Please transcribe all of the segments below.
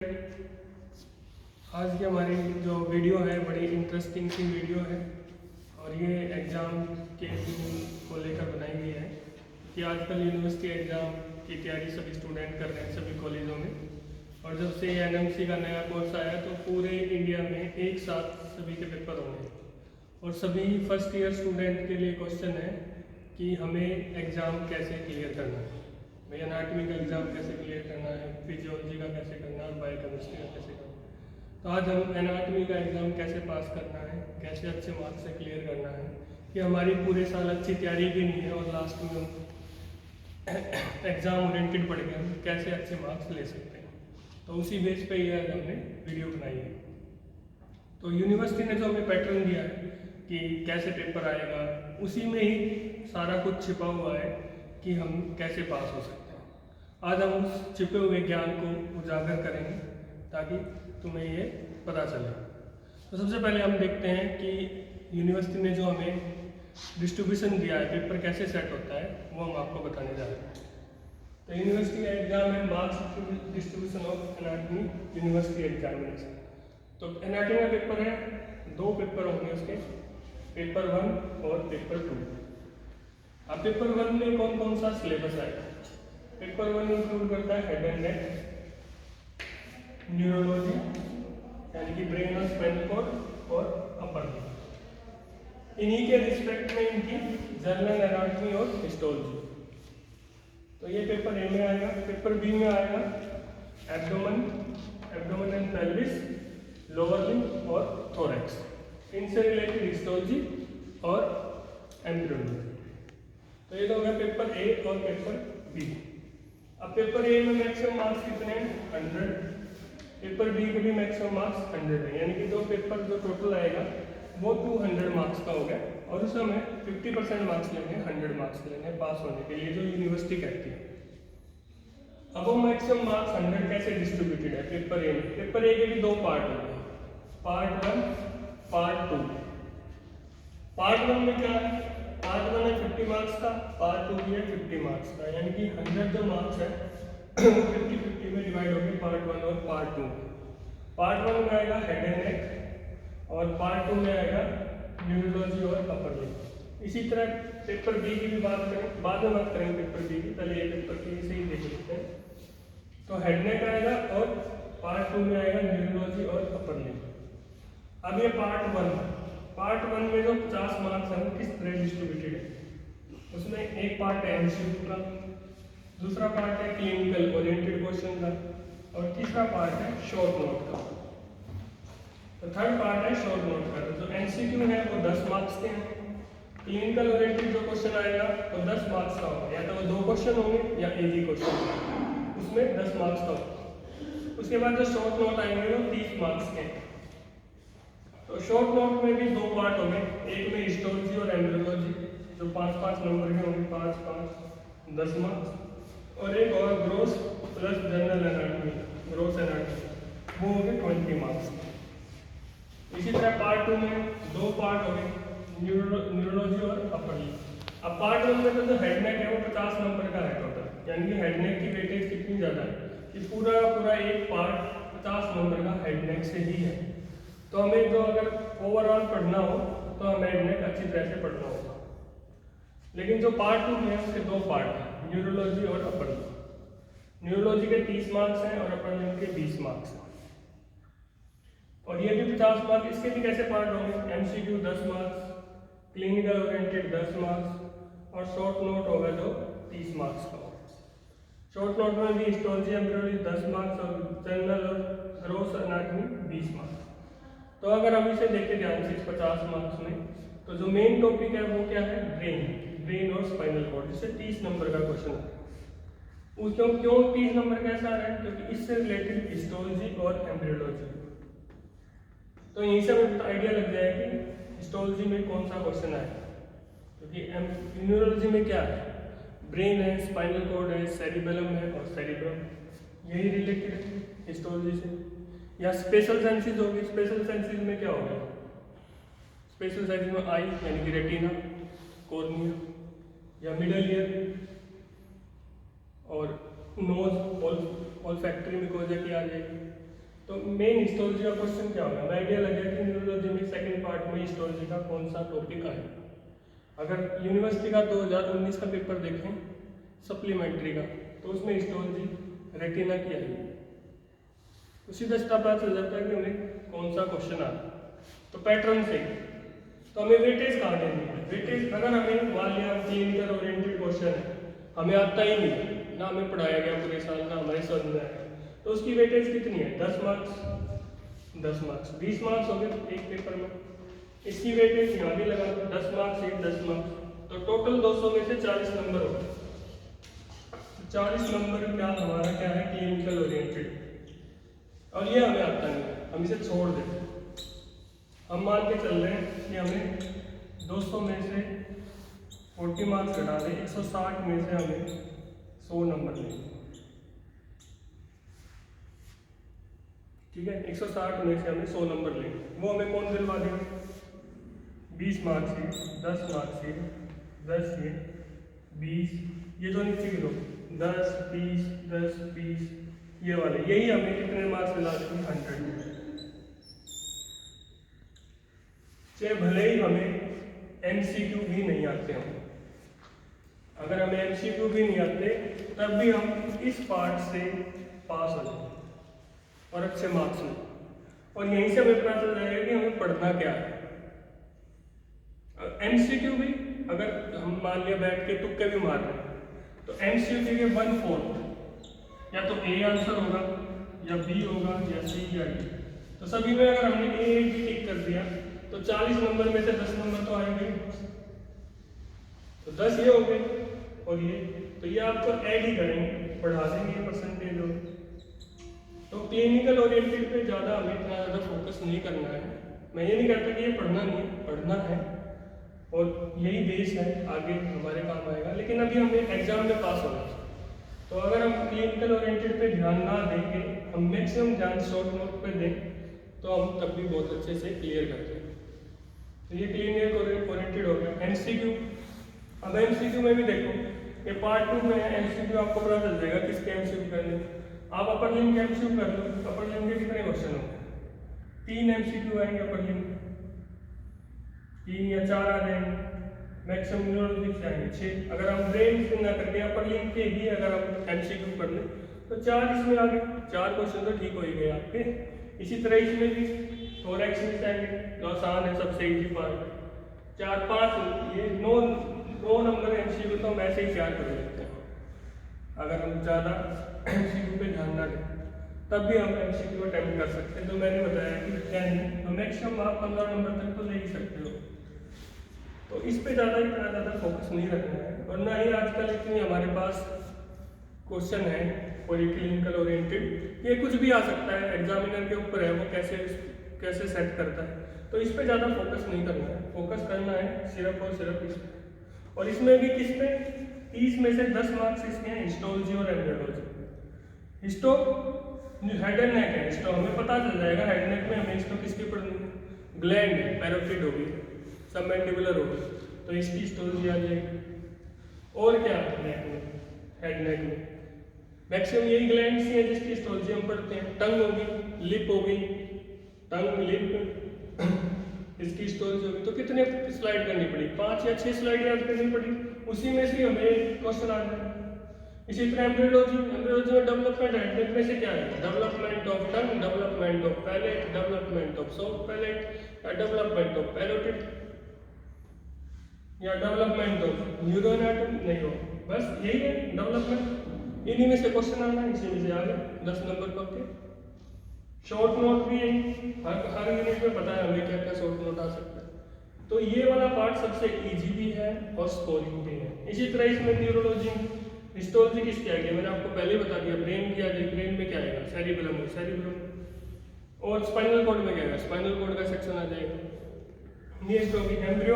आज की हमारी जो वीडियो है बड़ी इंटरेस्टिंग सी वीडियो है और ये एग्ज़ाम के को लेकर बनाई गई है कि आजकल यूनिवर्सिटी एग्ज़ाम की तैयारी सभी स्टूडेंट कर रहे हैं सभी कॉलेजों में। और जब से एनएमसी का नया कोर्स आया तो पूरे इंडिया में एक साथ सभी के पेपर होंगे और सभी फर्स्ट ईयर स्टूडेंट के लिए क्वेश्चन है कि हमें एग्ज़ाम कैसे क्लियर करना है। भाई एनाटॉमी का एग्ज़ाम कैसे क्लियर करना है, फिजियोलॉजी का कैसे करना है और बायोकेमिस्ट्री का कैसे करना है। तो आज हम एनाटॉमी का एग्ज़ाम कैसे पास करना है, कैसे अच्छे मार्क्स से क्लियर करना है कि हमारी पूरे साल अच्छी तैयारी भी नहीं है और लास्ट में हम एग्ज़ाम ओरिएंटेड पढ़ के हम कैसे अच्छे मार्क्स ले सकते हैं। तो उसी बेस पे ये आज हमने वीडियो बनाई है। तो यूनिवर्सिटी ने जो हमें पैटर्न दिया है कि कैसे पेपर आएगा, उसी में ही सारा कुछ छिपा हुआ है कि हम कैसे पास हो सकते हैं। आज हम उस छिपे हुए ज्ञान को उजागर करेंगे ताकि तुम्हें ये पता चले। तो सबसे पहले हम देखते हैं कि यूनिवर्सिटी ने जो हमें डिस्ट्रीब्यूशन दिया है, पेपर कैसे सेट होता है, वो हम आपको बताने जा रहे हैं। तो यूनिवर्सिटी का एग्जाम है marks distribution of anatomy university examination. तो एनाटॉमी का पेपर है, दो पेपर होंगे उसके, पेपर 1 और पेपर 2। अब पेपर 1 में कौन कौन सा सिलेबस आएगा? पेपर 1 इंक्लूड करता है हेड एंड नेक, न्यूरोलॉजी यानी कि ब्रेन और स्पाइनल कॉर्ड और अपर लिम्ब। इन्हीं के रिस्पेक्ट में इनकी जनरल एनाटॉमी और हिस्टोलॉजी। तो ये पेपर ए में आएगा। पेपर बी में आएगा abdomen and pelvis, lower limb और थोरैक्स, इनसे रिलेटेड हिस्टोलॉजी और एम्ब्रियोलॉजी। तो ये तो हो गया पेपर ए और पेपर बी। अब पेपर ए में मैक्सिमम मार्क्स कितने हैं? 100। पेपर बी के भी मैक्सिमम मार्क्स 100 है, यानी कि दो पेपर जो टोटल आएगा वो 200 मार्क्स का हो गया और उसमें हमें 50% मार्क्स लेने हैं, 100 मार्क्स लेने पास होने के लिए, जो यूनिवर्सिटी कहती है। अब वो मैक्सिमम मार्क्स 100 कैसे डिस्ट्रीब्यूटेड है पेपर ए में? पेपर ए के भी दो पार्ट होंगे, पार्ट 1, पार्ट 2। पार्ट 1 में क्या है? पार्ट 1 है 50 मार्क्स का, पार्ट 2 भी है 50 मार्क्स का, यानी कि 100 जो मार्क्स है 50-50 में डिवाइड होगी पार्ट 1 और पार्ट 2। पार्ट 1 में आएगा हेड एंड नेक और पार्ट 2 में आएगा न्यूरोलॉजी और अपर लिम्ब। इसी तरह पेपर बी की भी बात करें, बाद में बात करेंगे पेपर बी की, पहले ये पेपर की से ही देख लेते हैं। तो हेड नेक आएगा और पार्ट 2 में आएगा न्यूरोलॉजी और अपर लिम्ब। अब ये पार्ट 1 में जो 50 मार्क्स हैं किस तरह डिस्ट्रीब्यूटेड है? उसमें एक पार्ट है एमसीक्यू का, दूसरा पार्ट है क्लिनिकल ओरिएंटेड क्वेश्चन का और तीसरा पार्ट है शॉर्ट नोट का। तो थर्ड पार्ट है शॉर्ट नोट का। तो जो एमसीक्यू है वो 10 मार्क्स के हैं, क्लिनिकल ओरिएंटेड जो क्वेश्चन आएगा वो 10 मार्क्स का होगा, या तो वो 2 क्वेश्चन होंगे या एक ही क्वेश्चन, उसमें 10 मार्क्स का होगा। उसके बाद जो शॉर्ट नोट आएंगे वो 30 मार्क्स के हैं। तो शॉर्ट नोट में भी दो पार्ट होंगे, एक में हिस्टोलॉजी और एम्ब्रियोलॉजी जो 5-5 नंबर के होंगे, 5-5 10 मार्क्स, और एक और gross plus general anatomy, gross anatomy, वो होंगे 20 मार्क्स। इसी तरह पार्ट 2 में दो पार्ट होंगे, न्यूरोलॉजी और अपर लिम्ब। अब पार्ट 1 में तो जो हेड नेक है वो 50 नंबर का है टोटल, यानी कि हेड नेक की वेटेज कितनी ज़्यादा है कि पूरा एक पार्ट 50 नंबर का हेड नेक से ही है। तो हमें जो अगर ओवरऑल पढ़ना हो तो हमें हेड नेक अच्छी तरह से पढ़ना होगा। लेकिन जो पार्ट 2 में है उसके दो पार्ट हैं, न्यूरोलॉजी और अपर लिम्ब। न्यूरोलॉजी के 30 मार्क्स हैं और अपर लिम्ब के 20 मार्क्स हैं। और ये भी 50 मार्क्स, इसके भी कैसे पार्ट होंगे? MCQ 10 marks, clinical oriented 10 marks और शॉर्ट नोट होगा जो 30 मार्क्स का होगा। शॉर्ट नोट में भी हिस्टोलॉजी एम्ब्रियोलॉजी 10 मार्क्स और जनरल और ग्रोस एनाटॉमी 20 मार्क्स। तो अगर हम इसे देखें ध्यान से 50 मार्क्स में, तो जो मेन टॉपिक है वो क्या है? ब्रेन और स्पाइनल कॉर्ड, जिससे 30 नंबर का क्वेश्चन है। क्यों 30 नंबर का ऐसा आ रहा है? क्योंकि इससे रिलेटेड हिस्टोलॉजी और एम्ब्रियोलॉजी। तो यहीं से हमें आइडिया लग जाए कि हिस्टोलॉजी में कौन सा क्वेश्चन आएगा, क्योंकि न्यूरोलॉजी में क्या है? ब्रेन है, स्पाइनल कॉर्ड है, सेरिबेलम है और सेरिब्रम, यही रिलेटेड है हिस्टोलॉजी से। या स्पेशल सेंसेस होगी, स्पेशल सेंसेस में क्या होगा? स्पेशल सेंसेस में आई यानी कि रेटिना, कॉर्निया या मिडल ईयर और नोज, ऑल्फैक्टरी मिकोजा की आ जाएगी, तो मेन हिस्टोलॉजी का क्वेश्चन क्या होगा, आइडिया लग गया कि न्यूरोलॉजी में सेकंड पार्ट में हिस्टोलॉजी का कौन सा टॉपिक आएगा। अगर यूनिवर्सिटी का 2019 का पेपर देखें सप्लीमेंट्री का, तो उसमें हिस्टोलॉजी रेटिना की आएगी, तो सीधा पता चल जाता है कि हमें कौन सा क्वेश्चन आ रहा है। तो पैटर्न से तो हमें वेटेज कहाँ देनी है, वेटेज अगर हमें मान लिया क्लिनिकल ओरिएंटेड क्वेश्चन है, हमें आता ही नहीं है, ना हमें पढ़ाया गया पूरे साल, ना हमारे समझ में आया, तो उसकी वेटेज कितनी है 10 मार्क्स, 10 मार्क्स 20 मार्क्स हो गए एक पेपर में। इसकी वेटेज यहाँ भी लगा 10 मार्क्स एक 10 मार्क्स, तो टोटल 200 में से 40 नंबर हो गए। 40 नंबर क्या हमारा क्या है क्लिनिकल ओरिएंटेड, और ये हमें आता नहीं है, हम इसे छोड़ देते हैं। हम मान के चल रहे हैं कि हमें 200 में से 40 मार्क्स घटा दें, 160 में से हमें 100 नंबर लेंगे, ठीक है। 160 में से हमें 100 नंबर लेंगे, वो हमें कौन दिलवा देंगे, 20 मार्क्स ये, 10 मार्क्स ये, 10 ये, 20 ये जो नीचे की लो 10 20 10 20 ये वाले, यही हमें कितने मार्क्स दिला देंगे 100। चाहे भले ही हमें एमसीक्यू भी नहीं आते हों, अगर हमें एमसीक्यू भी नहीं आते तब भी हम इस पार्ट से पास हो जाए और अच्छे मार्क्स लें, और यहीं से हमें पता चल जाएगा कि हमें पढ़ना क्या है। एमसीक्यू भी अगर हम मान लिया बैठ के तुक्के भी मार रहे हैं, तो एमसीक्यू के 1/4 या तो ए आंसर होगा या बी होगा या सी या डी, तो सभी में अगर हमने ए बी टिक कर दिया तो 40 नंबर में से 10 नंबर तो आएंगे, तो 10 ये हो गए और ये, तो ये आपको ऐड ही करेंगे, बढ़ा देंगे परसेंटेज हो। तो क्लिनिकल ओरिएंटेड पे ज़्यादा हमें इतना ज़्यादा फोकस नहीं करना है। मैं ये नहीं कहता कि ये पढ़ना नहीं है, पढ़ना है और यही बेस है, आगे हमारे काम आएगा, लेकिन अभी हमें एग्जाम में पास होना है। तो अगर हम क्लिनिकल ओरिएंटेड पे ध्यान ना देंगे, हम मैक्सिमम ध्यान शॉर्ट नोट पे दें, तो हम तब भी बहुत अच्छे से क्लियर करते हैं। तो ये क्लिनिकल ओरिएंटेड हो गया। एमसीक्यू, अब एमसीक्यू में भी देखो, ये पार्ट 2 में है, एमसीक्यू आपको पता चल जाएगा किसके एमसीक्यू करने। आप अपर लिंक एमसीक्यू कर लो, अपर लिंक के कितने क्वेश्चन होंगे, 3 एमसीक्यू आएंगे अपर लिंक, 3 या 4 आ जाएंगे, मैक्सिमम न्यूरोलॉजी से आएंगे 6। अगर हम ब्रेन से ना करके अपर लिंक के ही अगर हम एमसीक्यू कर लें तो 4 इसमें आ गए, 4 क्वेश्चन तो ठीक हो ही गए आपके। इसी तरह इसमें भी थोरैक्स में आएंगे, जो आसान है सबसे इजी पार्ट, 4 5 ये 9 नंबर एमसीक्यू तो हम ऐसे ही तैयार कर लेते हैं। अगर हम ज़्यादा एमसीक्यू पे ध्यान ना दें तब भी हम एमसीक्यू अटेम्प्ट कर सकते हैं। जो मैंने बताया कि 10 तो मैक्सिमम आप 15 नंबर तक तो ले ही सकते हो, तो इस पे ज़्यादा इतना ज़्यादा फोकस नहीं रखना है। और ना ही आजकल इतनी हमारे पास क्वेश्चन है कोई क्लिनिकल ओरिएंटेड, ये कुछ भी आ सकता है, एग्जामिनर के ऊपर है वो कैसे सेट करता है, तो इस पे ज़्यादा फोकस नहीं करना है। फोकस करना है सिर्फ और सिर्फ इस पे, और इसमें भी किस पे 30 में से 10 मार्क्स इसके हैं हिस्टोलॉजी और embryology. Histo head and neck है, हिस्टो हमें पता चल जाएगा हेड नेक में हमें हिस्टो किसके पढ़नी है, ग्लैंड है, पैरोटिड होगी, सबमैंडिबुलर होगी, तो इसकी हिस्टोलॉजी आ जाएगी। और क्या है नेक में, हेड नेक में मैक्सिमम यही ग्लैंड्स हैं जिसकी हिस्टोलॉजी हम पढ़ते हैं। टंग होगी, लिप होगी, टंग लिप इसकी हिस्टोलॉजी होगी, तो कितने स्लाइड करनी पड़ी, 5 या 6 स्लाइड याद करनी पड़ी, उसी में से हमें क्वेश्चन आ जाए। इसी तरह एम्ब्रियोलॉजी में डेवलपमेंट है, में से क्या है, development of tongue, development of palate, development of soft palate, development of parotid या डेवलपमेंट ऑफ न्यूरोएनाटॉमी, नहीं हो, बस यही है डेवलपमेंट। इन्हीं में से क्वेश्चन आना है, इसी में से आ गए 10 नंबर पर के। शॉर्ट नोट भी है, हर यूनिट में पता है हमें क्या क्या शॉर्ट नोट आ सकता है। तो ये वाला पार्ट सबसे इजी भी है और स्कोरिंग भी है। इसी तरह इसमें न्यूरोलॉजी हिस्टोलॉजी किसकी आ गई, मैंने आपको पहले ही बता दिया, ब्रेन की आ जाएगी, ब्रेन में क्या आएगा, सेरिबेलम, सेरिबेलम, और स्पाइनल कॉर्ड में क्या आएगा, स्पाइनल कॉर्ड का सेक्शन आ जाएगा। नेक्स्ट होगी एम्ब्रियो,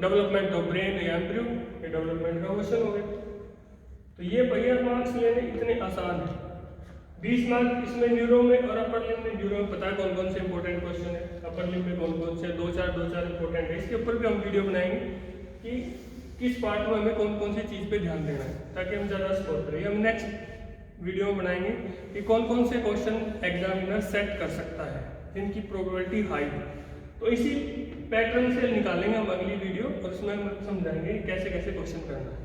डेवलपमेंट ऑफ ब्रेन या एम्ब्रियो, ये डेवलपमेंट का क्वेश्चन हो गया। तो ये भैया मार्क्स लेने इतने आसान है, 20 मार्क्स इसमें न्यूरो में और अपर लिम्ब में। न्यूरो में पता है कौन कौन से इंपॉर्टेंट क्वेश्चन है, अपर लिम्ब में कौन कौन से 2-4 इंपॉर्टेंट है, इसके ऊपर भी हम वीडियो बनाएंगे कि किस पार्ट में हमें कौन कौन सी चीज़ पे ध्यान देना है ताकि हम ज़्यादा स्कोर करें। हम नेक्स्ट वीडियो में बनाएंगे कि कौन कौन से क्वेश्चन एग्जामिनर सेट कर सकता है जिनकी प्रोबेबिलिटी हाई है। तो इसी पैटर्न से निकालेंगे हम अगली वीडियो और उसमें हम समझाएंगे कैसे कैसे क्वेश्चन करना है।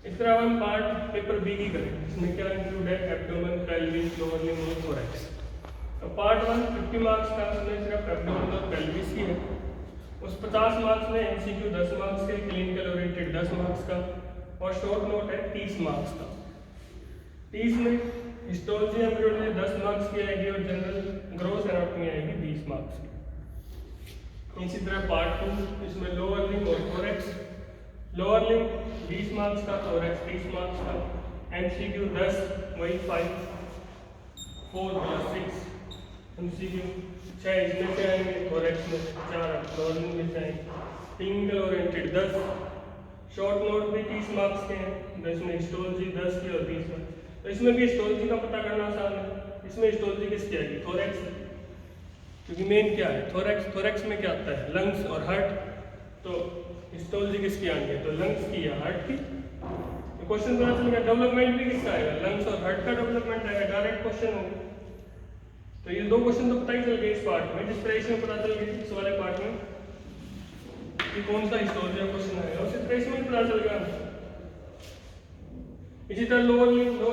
इस तरह हम पार्ट पेपर बी की करेंगे, इसमें क्या इंक्लूड है, एब्डोमेन, पेल्विस, लोअर लिम्ब और थोरैक्स। तो पार्ट 1 50 मार्क्स का, उसमें सिर्फ एब्डोमेन और पेल्विस ही है। उस 50 मार्क्स में एमसीक्यू 10 मार्क्स के, क्लिनिकल ओरिएंटेड 10 मार्क्स का और शॉर्ट नोट है 30 मार्क्स का। 30 में हिस्टोलॉजी एम्ब्रियोलॉजी 10 मार्क्स की आएगी और जनरल ग्रोथ एनाटॉमी आएगी 20 मार्क्स की। इसी तरह पार्ट 2 इसमें लोअर लिम्ब और थोरैक्स, लोअर लिम्ब 20 मार्क्स का, थोरैक्स 30 मार्क्स का, एमसीक्यू 10 वही 5 4 + 6 एमसीक्यू 6 इसमें से आएंगे, थोरैक्स में 4 लोअर लिम्ब में से आएंगे, क्लिनिकल ओरिएंटेड 10, शॉर्ट नोट भी 30 मार्क्स के हैं, 10 में हिस्टोलॉजी 10 की और 20 में। तो इसमें भी हिस्टोलॉजी का पता करना आसान है। इसमें हिस्टोलॉजी किसकी आएगी, थोरैक्स, क्योंकि मेन क्या है थोरैक्स, थोरैक्स में क्या आता है लंग्स और हार्ट। तो हिस्टोलॉजी किसकी आनी है, तो लंग्स की या हार्ट की। तो क्वेश्चन पता चल गया, डेवलपमेंट भी किसका आएगा, लंग्स और हार्ट का डेवलपमेंट आएगा, डायरेक्ट क्वेश्चन होगा। तो ये 2 क्वेश्चन तो पता ही चल गए इस पार्ट में, जिस तरह इसमें पता चल गया इस वाले पार्ट में कि कौन सा हिस्टोलॉजी का क्वेश्चन आएगा, उसी तरह इसमें पता चल गया। इसी तरह लोअर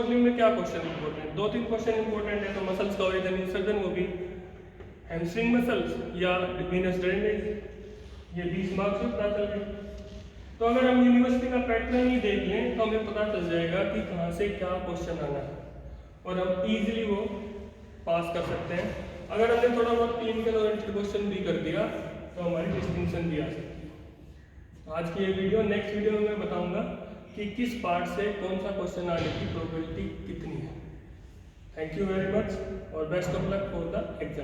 लिम्ब में क्या क्वेश्चन इंपॉर्टेंट, 2-3 क्वेश्चन इंपॉर्टेंट है। तो मसल्स का ओरिजिन इंसर्जन होगी, हैमस्ट्रिंग मसल्स या वीनस ड्रेनेज, ये 20 मार्क्स में पता चल गए। तो अगर हम यूनिवर्सिटी का पैटर्न ही देख लें तो हमें पता चल जाएगा कि कहाँ से क्या क्वेश्चन आना है और हम इजीली वो पास कर सकते हैं। अगर हमने थोड़ा बहुत क्लिनिकल ओरिएंटेड क्वेश्चन भी कर दिया तो हमारी डिस्टिंक्शन भी आ सकती है। आज की ये वीडियो, नेक्स्ट वीडियो में मैं बताऊंगा कि किस पार्ट से कौन सा क्वेश्चन आने की प्रोबेबिलिटी कितनी है। थैंक यू वेरी मच और best of luck for the exam.